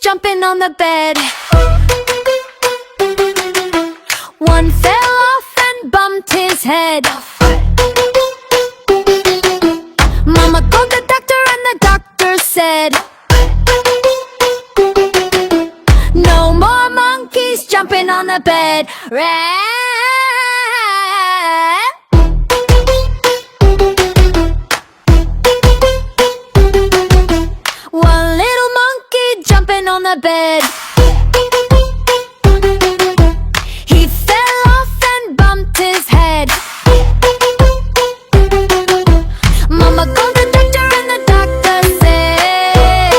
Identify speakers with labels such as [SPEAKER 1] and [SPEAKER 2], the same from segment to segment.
[SPEAKER 1] jumping on the bed. One fell off and bumped his head. Mama called the doctor and the doctor said, no more monkeys jumping on the bed. One little monkey jumping on the bed. He fell off and bumped his head. Mama called the doctor and the doctor said,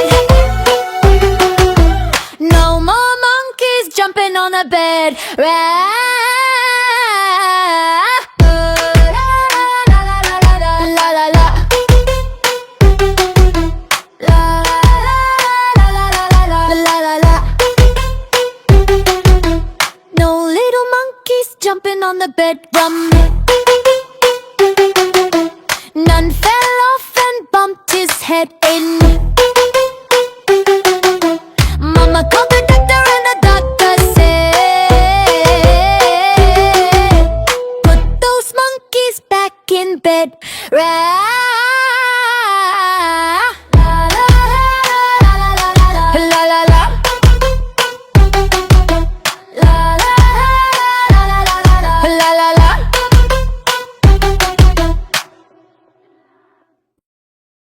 [SPEAKER 1] no more monkeys jumping on the bed. No little monkeys jumping on the bed. None fell off and bumped his head in.